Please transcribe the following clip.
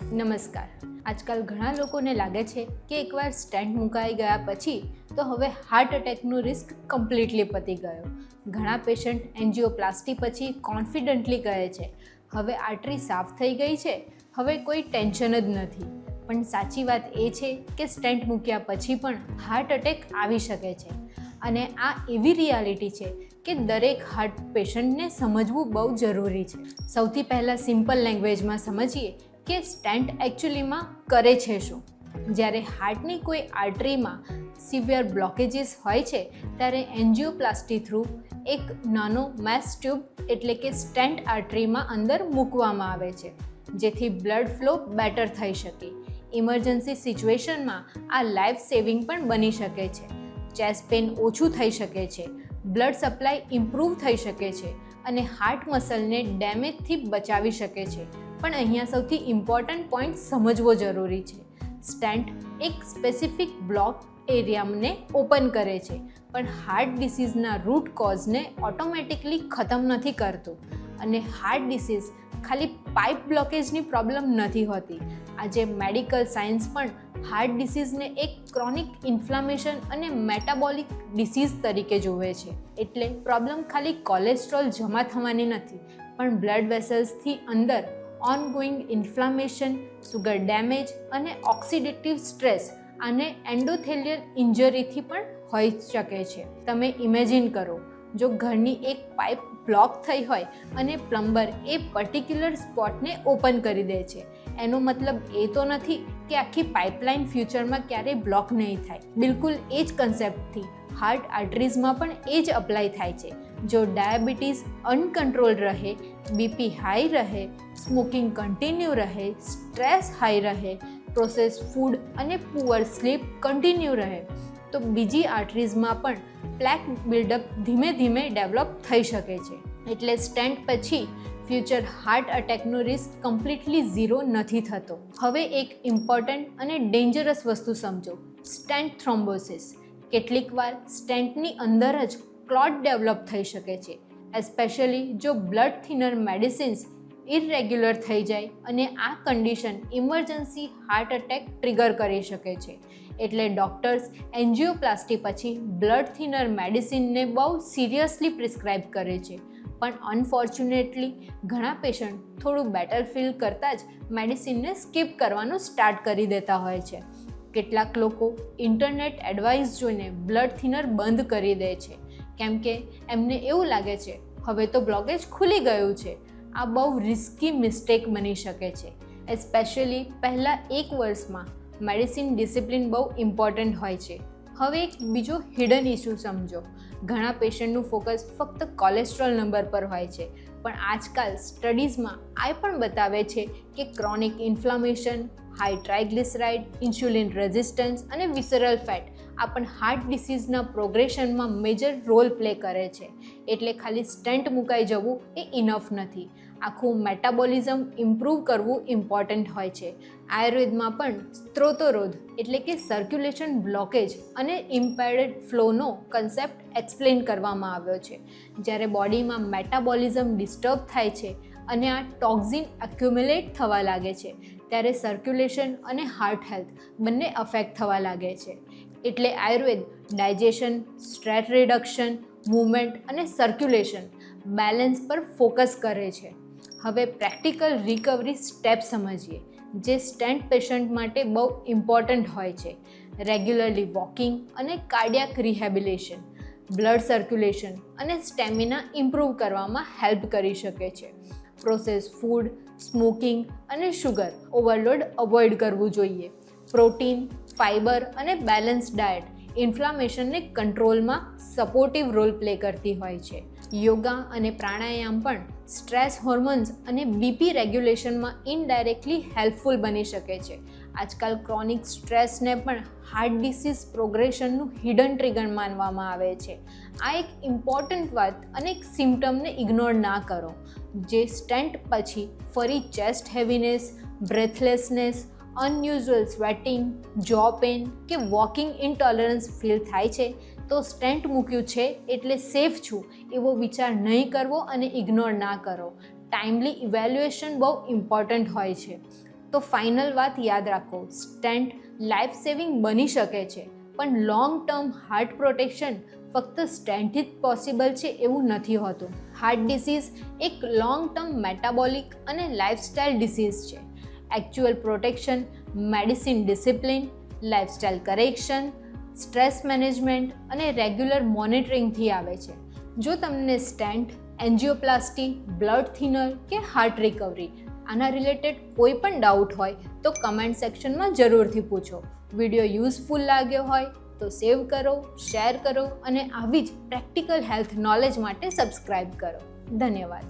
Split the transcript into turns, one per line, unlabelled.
નમસ્કાર. આજકાલ ઘણા લોકોને લાગે છે કે એકવાર સ્ટેન્ટ મુકાઈ ગયા પછી તો હવે હાર્ટ અટેકનો રિસ્ક કમ્પ્લીટલી પતી ગયો. ઘણા પેશન્ટ એન્જિયોપ્લાસ્ટી પછી કોન્ફિડન્ટલી કહે છે હવે આર્ટરી સાફ થઈ ગઈ છે, હવે કોઈ ટેન્શન જ નથી. પણ સાચી વાત એ છે કે સ્ટેન્ટ મૂક્યા પછી પણ હાર્ટ અટેક આવી શકે છે અને આ એવી રિયાલિટી છે કે દરેક હાર્ટ પેશન્ટને સમજવું બહુ જરૂરી છે. સૌથી પહેલાં સિમ્પલ લેંગ્વેજમાં સમજીએ કે સ્ટેન્ટ એકચ્યુઅલીમાં કરે છે શું. જ્યારે હાર્ટની કોઈ આર્ટરીમાં સિવિયર બ્લોકેજીસ હોય છે ત્યારે એન્જિયોપ્લાસ્ટી થ્રુ એક નાનો મેસ ટ્યુબ એટલે કે સ્ટેન્ટ આર્ટરીમાં અંદર મૂકવામાં આવે છે, જેથી બ્લડ ફ્લો બેટર થઈ શકે. ઇમરજન્સી સિચ્યુએશનમાં આ લાઈફ સેવિંગ પણ બની શકે છે. ચેસ્ટ પેન ઓછું થઈ શકે છે, બ્લડ સપ્લાય ઇમ્પ્રૂવ થઈ શકે છે અને હાર્ટ મસલને ડેમેજથી બચાવી શકે છે. પણ અહીંયા સૌથી ઇમ્પોર્ટન્ટ પોઈન્ટ સમજવો જરૂરી છે. સ્ટેન્ટ એક સ્પેસિફિક બ્લોક એરિયાને ઓપન કરે છે, પણ હાર્ટ ડિસીઝના રૂટ કોઝને ઓટોમેટિકલી ખતમ નથી કરતું. અને હાર્ટ ડિસીઝ ખાલી પાઇપ બ્લોકેજની પ્રોબ્લેમ નથી હોતી. આજે મેડિકલ સાયન્સ પણ હાર્ટ ડિસીઝને એક ક્રોનિક ઇન્ફ્લામેશન અને મેટાબોલિક ડિસીઝ તરીકે જુએ છે. એટલે પ્રોબ્લેમ ખાલી કોલેસ્ટ્રોલ જમા થવાની નથી, પણ બ્લડ વેસલ્સથી અંદર ઓનગોઈંગ ઇન્ફ્લામેશન, સુગર ડેમેજ અને ઓક્સિડેટિવ સ્ટ્રેસ અને એન્ડોથેલિયલ ઇન્જરીથી પણ હોઈ શકે છે. તમે ઇમેજિન કરો, જો ઘરની એક પાઇપ બ્લોક થઈ હોય અને પ્લમ્બર એ પર્ટિક્યુલર સ્પોટને ઓપન કરી દે છે, એનો મતલબ એ તો નથી કે આખી પાઇપલાઇન ફ્યુચરમાં ક્યારેય બ્લોક નહીં થાય. બિલકુલ એ જ કન્સેપ્ટથી હાર્ટ આર્ટરીઝમાં પણ એ જ અપ્લાય થાય છે. જો ડાયાબિટીસ અનકન્ટ્રોલ રહે, બીપી હાઈ રહે, સ્મોકિંગ કન્ટિન્યુ રહે, સ્ટ્રેસ હાઈ રહે, પ્રોસેસ ફૂડ અને પુઅર સ્લીપ કન્ટિન્યુ રહે, તો બીજી આર્ટરીઝમાં પણ પ્લેક બિલ્ડઅપ ધીમે ધીમે ડેવલપ થઈ શકે છે. એટલે સ્ટેન્ટ પછી ફ્યુચર હાર્ટ અટેકનો રિસ્ક કમ્પ્લીટલી ઝીરો નથી થતો. હવે એક ઇમ્પોર્ટન્ટ અને ડેન્જરસ વસ્તુ સમજો, સ્ટેન્ટ થ્રોમ્બોસિસ. કેટલીક વાર સ્ટેન્ટની અંદર જ ક્લોટ ડેવલપ થઈ શકે છે, એસ્પેશિયલી જો બ્લડ થિનર મેડિસિન્સ ઇરેગ્યુલર થઈ જાય અને આ condition emergency heart attack trigger કરી શકે છે. એટલે ડૉક્ટર્સ એન્જિયોપ્લાસ્ટી પછી બ્લડ થિનર મેડિસિનને બહુ સિરિયસલી પ્રિસ્ક્રાઇબ કરે છે. પણ અનફોર્ચ્યુનેટલી ઘણા પેશન્ટ થોડું બેટર ફીલ કરતાં જ મેડિસિનને સ્કીપ કરવાનું સ્ટાર્ટ કરી દેતા હોય છે. કેટલાક લોકો ઇન્ટરનેટ એડવાઇસ જોઈને બ્લડ થિનર બંધ કરી દે છે, કેમ કે એમને એવું લાગે છે હવે તો બ્લોકેજ ખુલી ગયું છે. આ બહુ રિસ્કી મિસ્ટેક બની શકે છે. એસ્પેશિયલી પહેલાં 1 વર્ષમાં મેડિસિન ડિસિપ્લિન બહુ ઇમ્પોર્ટન્ટ હોય છે. હવે એક બીજો હિડન ઇસ્યુ સમજો. ઘણા પેશન્ટનું ફોકસ ફક્ત કોલેસ્ટ્રોલ નંબર પર હોય છે, પણ આજકાલ સ્ટડીઝમાં આ પણ બતાવે છે કે chronic inflammation, high triglyceride, insulin resistance અને વિસરલ ફેટ આ પણ હાર્ટ ડિસીઝના પ્રોગ્રેશનમાં મેજર રોલ પ્લે કરે છે. એટલે ખાલી સ્ટેન્ટ મુકાઈ જવું એ ઇનફ નથી. આખું મેટાબોલિઝમ ઇમ્પ્રૂવ કરવું ઇમ્પોર્ટન્ટ હોય છે. આયુર્વેદમાં પણ સ્ત્રોતોરોધ એટલે કે સર્ક્યુલેશન બ્લોકેજ અને ઇમ્પેર્ડ ફ્લોનો કન્સેપ્ટ એક્સપ્લેન કરવામાં આવ્યો છે. જ્યારે બોડીમાં મેટાબોલિઝમ ડિસ્ટર્બ થાય છે અને આ ટોક્ઝિન એક્યુમ્યુલેટ થવા લાગે છે, ત્યારે સર્ક્યુલેશન અને હાર્ટ હેલ્થ બંને અફેક્ટ થવા લાગે છે. એટલે Ayurveda digestion, stress reduction, movement અને સર્ક્યુલેશન બેલેન્સ પર ફોકસ કરે છે. હવે પ્રેક્ટિકલ રિકવરી સ્ટેપ સમજીએ, જે સ્ટેન્ટ પેશન્ટ માટે બહુ ઇમ્પોર્ટન્ટ હોય છે. રેગ્યુલરલી વોકિંગ અને કાર્ડિયાક રિહેબિલિટેશન બ્લડ સર્ક્યુલેશન અને સ્ટેમિના ઇમ્પ્રૂવ કરવામાં હેલ્પ કરી શકે છે. પ્રોસેસ ફૂડ, સ્મોકિંગ અને શુગર ઓવરલોડ અવોઇડ કરવું જોઈએ. પ્રોટીન, ફાઇબર અને બેલેન્સ ડાયટ ઇન્ફ્લામેશનને કંટ્રોલમાં સપોર્ટિવ રોલ પ્લે કરતી હોય છે. યોગા અને પ્રાણાયામ પણ સ્ટ્રેસ હોર્મોન્સ અને બીપી રેગ્યુલેશનમાં ઇનડાયરેક્ટલી હેલ્પફુલ બની શકે છે. આજકાલ ક્રોનિક સ્ટ્રેસને પણ હાર્ટ ડિસીઝ પ્રોગ્રેશનનું હિડન ટ્રિગર માનવામાં આવે છે. આ એક ઇમ્પોર્ટન્ટ વાત અને એક સિમ્ટમને ઇગ્નોર ના કરો. જે સ્ટેન્ટ પછી ફરી ચેસ્ટ હેવીનેસ, બ્રેથલેસનેસ, અનયુઝ્યુઅલ સ્વેટિંગ, જો પેન કે વોકિંગ ઇન્ટોલરન્સ ફીલ થાય છે, તો સ્ટેન્ટ મૂક્યું છે એટલે સેફ છું એવો વિચાર નહીં કરવો અને ઇગ્નોર ના કરો. ટાઈમલી ઇવેલ્યુએશન બહુ ઇમ્પોર્ટન્ટ હોય છે. તો ફાઇનલ વાત યાદ રાખો, સ્ટેન્ટ લાઈફ સેવિંગ બની શકે છે, પણ લોંગ ટર્મ હાર્ટ પ્રોટેક્શન ફક્ત સ્ટેન્ટથી જ પોસિબલ છે એવું નથી હોતું. હાર્ટ ડિસીઝ એક લોંગ ટર્મ મેટાબોલિક અને લાઇફસ્ટાઇલ ડિસીઝ છે. Actual protection medicine discipline, lifestyle correction, stress management અને રેગ્યુલર મોનિટરિંગથી આવે છે. જો તમને સ્ટેન્ટ, એન્જિયોપ્લાસ્ટી, બ્લડ થિનર કે હાર્ટ રિકવરી આના રિલેટેડ કોઈ પણ ડાઉટ હોય તો કમેન્ટ સેક્શનમાં જરૂરથી પૂછો. વિડીયો યુઝફુલ લાગ્યો હોય તો સેવ કરો, શેર કરો અને આવી જ પ્રેક્ટિકલ હેલ્થ નોલેજ માટે સબસ્ક્રાઇબ કરો. ધન્યવાદ.